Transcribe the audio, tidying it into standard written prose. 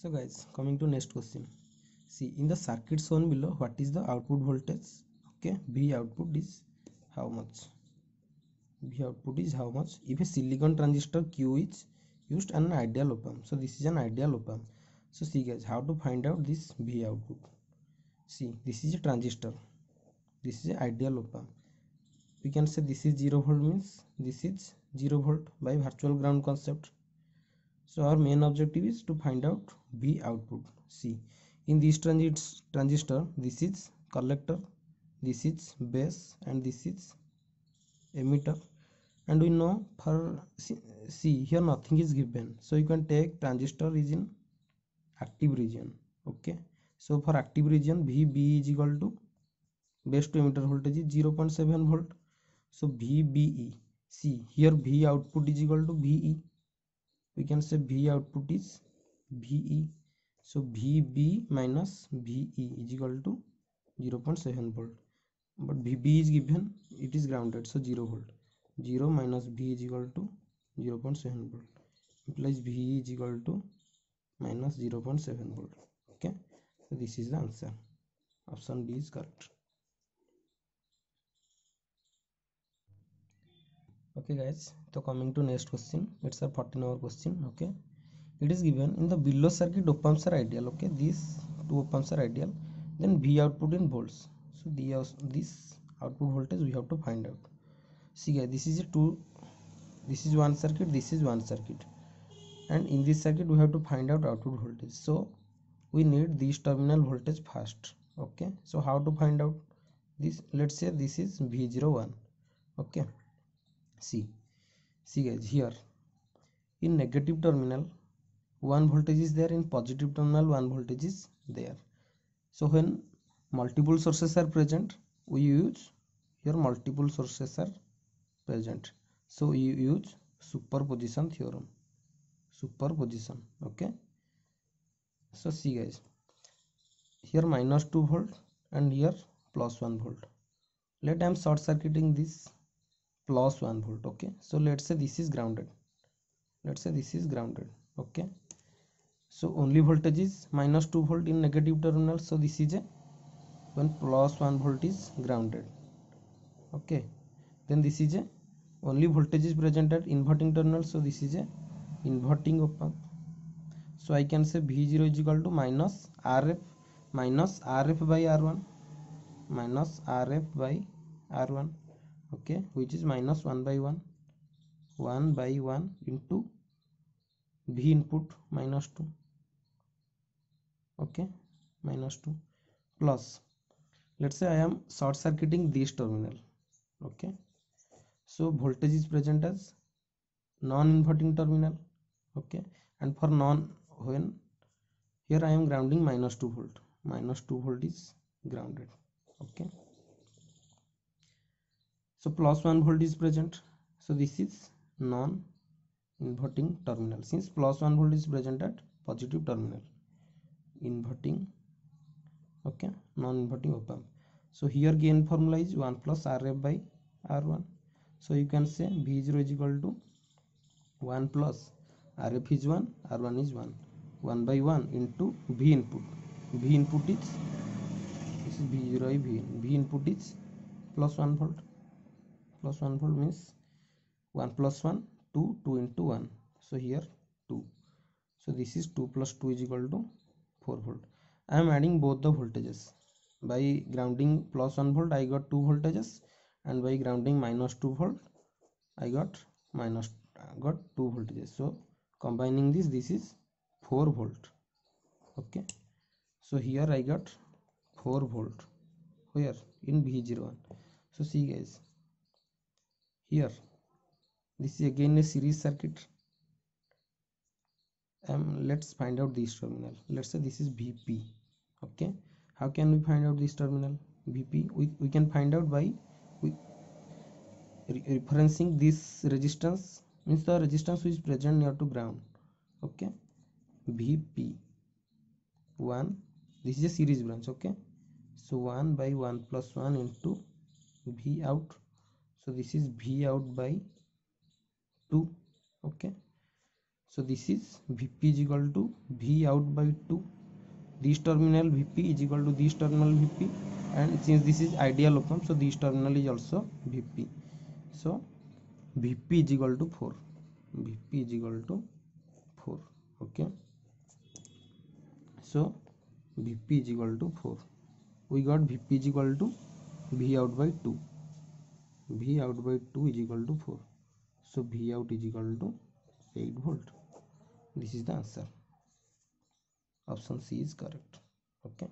So guys, coming to next question. See, in the circuit shown below, what is the output voltage? Okay, V output is how much? V output is how much if a silicon transistor Q is used in an ideal op amp? So this is an ideal op amp. So see guys, how to find out this V output? See, this is a transistor, this is an ideal op amp. We can say this is 0 volt, means this is 0 volt by virtual ground concept. So our main objective is to find out V output. See, in this transistor, this is collector, this is base, and this is emitter. And we know for see here nothing is given, so you can take transistor is in active region. Okay, so for active region, VB is equal to base to emitter voltage is 0.7 volt. So VBE. See here V output is equal to VE. We can say V output is VE. So VB minus VE is equal to 0.7 volt. But VB is given, it is grounded, so 0 volt. 0 minus V is equal to 0.7 volt. Implies VE is equal to minus 0.7 volt. Okay, so this is the answer. Option D is correct. Okay guys, so coming to next question, it's a 14-hour question. Okay, it is given in the below circuit op amps are ideal. Okay, these two op amps are ideal, then V output in volts. So this output voltage we have to find out. See guys, this is a this is one circuit, this is one circuit, and in this circuit we have to find out output voltage. So we need this terminal voltage first. Okay, so how to find out this? Let's say this is V01. Okay, see guys, here in negative terminal 1 voltage is there, in positive terminal 1 voltage is there. So when multiple sources are present, we use here multiple sources are present, so you use superposition theorem. Superposition. Okay, so see guys, here minus 2 volt and here plus 1 volt. Let I am short circuiting this plus 1 volt. Okay, so let's say this is grounded, let's say this is grounded. Okay, so only voltage is minus 2 volt in negative terminal, so this is a when plus 1 volt is grounded. Okay, then this is a only voltage is present at inverting terminal, so this is a inverting op amp. So I can say V0 is equal to minus RF by R1, minus RF by R1. Okay, which is minus 1 by 1 into V input minus 2. Okay, minus 2 plus, let's say I am short circuiting this terminal. Okay, so voltage is present as non-inverting terminal. Okay, and for when here I am grounding minus 2 volt, minus 2 volt is grounded. Okay, so plus 1 volt is present, so this is non-inverting terminal, since plus 1 volt is present at positive terminal, inverting. Okay, non-inverting op amp. So here gain formula is 1 plus RF by R1. So you can say V0 is equal to 1 plus RF is 1, R1 is 1 by 1 into V input. V input is, this is V0 by V input is plus 1 volt. Plus 1 volt means 1 plus 1, 2 into 1. So here 2. So this is 2 plus 2 is equal to 4 volt. I am adding both the voltages. By grounding plus 1 volt I got 2 voltages, and by grounding minus 2 volt I got 2 voltages. So combining this is 4 volt. Okay, so here I got 4 volt where in V01. So see guys, here this is again a series circuit. Let's find out this terminal. Let's say this is VP. Okay, how can we find out this terminal VP? We can find out by referencing this resistance, means the resistance which is present near to ground. Okay, VP 1, this is a series branch. Okay, so 1 by 1 plus 1 into V out, so this is V out by 2. Okay, So this is Vp is equal to V out by 2. This terminal Vp is equal to this terminal Vp, and since this is ideal op amp, so this terminal is also Vp. So Vp is equal to 4. Vp is equal to 4. Okay. So Vp is equal to 4. We got Vp is equal to V out by 2. V out by 2 is equal to 4. So V out is equal to 8 volt. This is the answer. Option C is correct. Okay.